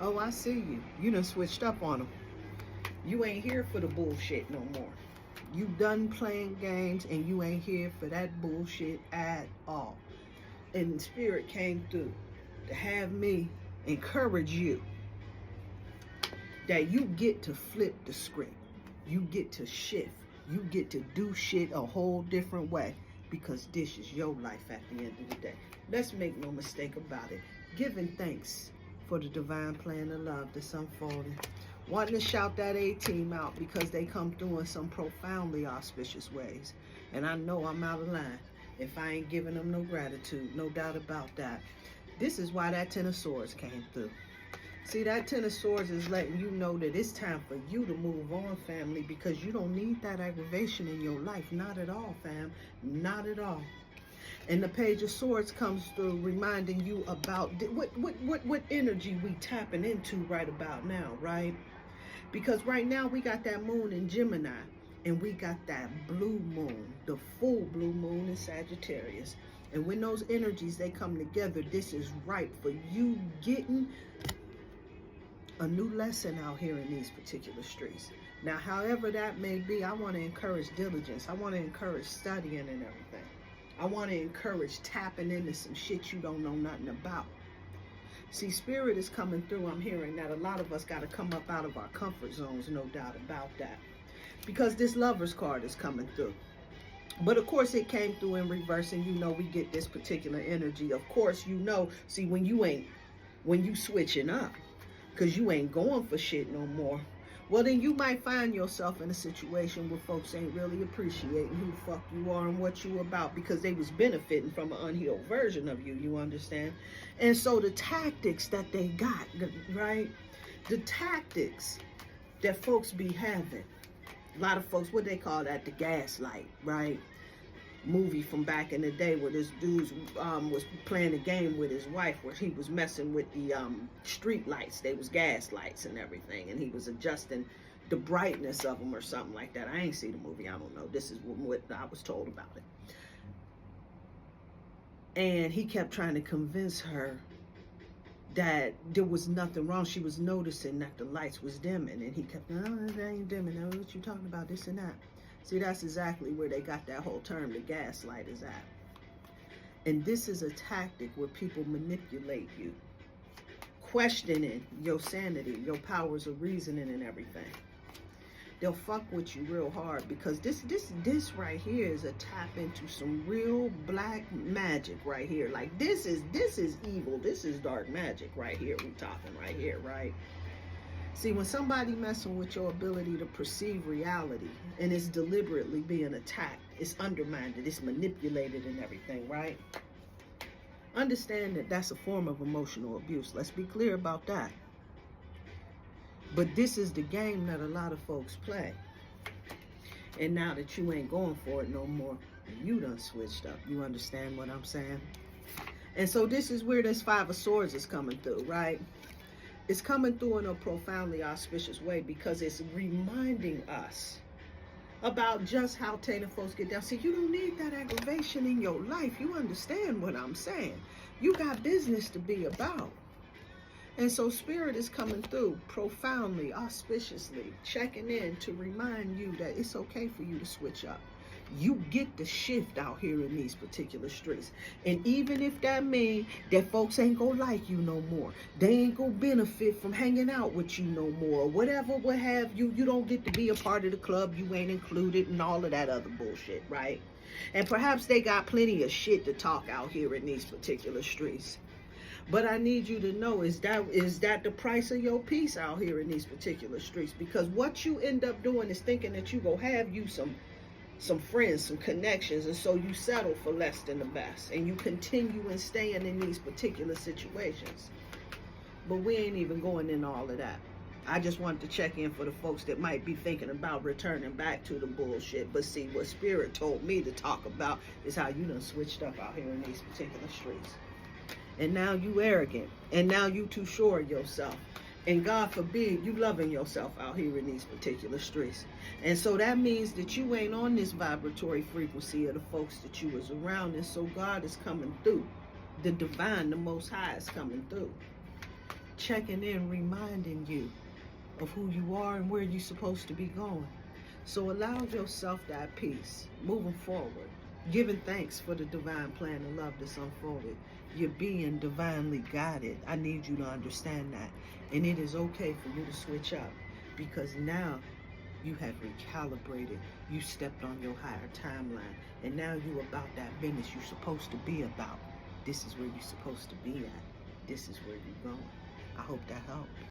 Oh, I see you. You done switched up on them. You ain't here for the bullshit no more. You done playing games and you ain't here for that bullshit at all. And Spirit came through to have me encourage you that you get to flip the script. You get to shift. You get to do shit a whole different way because this is your life at the end of the day. Let's make no mistake about it. Giving thanks for the divine plan of love that's unfolding. Wanting to shout that A-team out because they come through in some profoundly auspicious ways. And I know I'm out of line if I ain't giving them no gratitude, no doubt about that. This is why that Ten of Swords came through. See, that Ten of Swords is letting you know that it's time for you to move on, family, because you don't need that aggravation in your life. Not at all, fam. Not at all. And the Page of Swords comes through reminding you about what energy we tapping into right about now, right? Because right now we got that moon in Gemini and we got that blue moon, the full blue moon in Sagittarius. And when those energies, they come together, this is right for you getting a new lesson out here in these particular streets. Now, however that may be, I want to encourage diligence. I want to encourage studying and everything. I want to encourage tapping into some shit you don't know nothing about. See, Spirit is coming through. I'm hearing that a lot of us got to come up out of our comfort zones, no doubt about that. Because this Lover's card is coming through. But of course it came through in reverse, and you know we get this particular energy. Of course, you know, see, when you switching up, because you ain't going for shit no more, well, then you might find yourself in a situation where folks ain't really appreciating who the fuck you are and what you about because they was benefiting from an unhealed version of you, you understand? And so the tactics that they got, right? The tactics that folks be having, a lot of folks, what they call that, the gaslight, right? Movie from back in the day where this dude was playing a game with his wife where he was messing with the street lights. They was gas lights and everything, and he was adjusting the brightness of them or something like that. I ain't seen the movie. I don't know. This is what I was told about it. And he kept trying to convince her that there was nothing wrong. She was noticing that the lights was dimming, and he kept, no, it ain't dimming. No, what you talking about, this and that. See, that's exactly where they got that whole term, the gaslight, is at. And this is a tactic where people manipulate you, questioning your sanity, your powers of reasoning and everything. They'll fuck with you real hard because this right here is a tap into some real black magic right here. Like this is evil. This is dark magic right here. We talking right here, right? See, when somebody messing with your ability to perceive reality and it's deliberately being attacked, it's undermined, it's manipulated and everything, right? Understand that that's a form of emotional abuse. Let's be clear about that. But this is the game that a lot of folks play. And now that you ain't going for it no more, you done switched up. You understand what I'm saying? And so this is where this Five of Swords is coming through, right? It's coming through in a profoundly auspicious way because it's reminding us about just how tainted folks get down. See, you don't need that aggravation in your life. You understand what I'm saying? You got business to be about. And so Spirit is coming through profoundly, auspiciously, checking in to remind you that it's okay for you to switch up. You get the shift out here in these particular streets. And even if that means that folks ain't gonna like you no more, they ain't gonna benefit from hanging out with you no more, or whatever, what have you, you don't get to be a part of the club, you ain't included, and all of that other bullshit, right? And perhaps they got plenty of shit to talk out here in these particular streets. But I need you to know, is that the price of your peace out here in these particular streets? Because what you end up doing is thinking that you go have you some friends, some connections, and so you settle for less than the best, and you continue and staying in these particular situations. But we ain't even going into all of that. I just wanted to check in for the folks that might be thinking about returning back to the bullshit. But see, what Spirit told me to talk about is how you done switched up out here in these particular streets. And now you arrogant, and now you too sure of yourself. And God forbid you loving yourself out here in these particular streets. And so that means that you ain't on this vibratory frequency of the folks that you was around. And so God is coming through. The divine, the Most High is coming through. checking in, reminding you of who you are and where you're supposed to be going. So allow yourself that peace moving forward, giving thanks for the divine plan of love that's unfolded. You're being divinely guided. I need you to understand that. And it is okay for you to switch up, because now you have recalibrated. You stepped on your higher timeline. And now you about that business you're supposed to be about. This is where you're supposed to be at. This is where you're going. I hope that helped.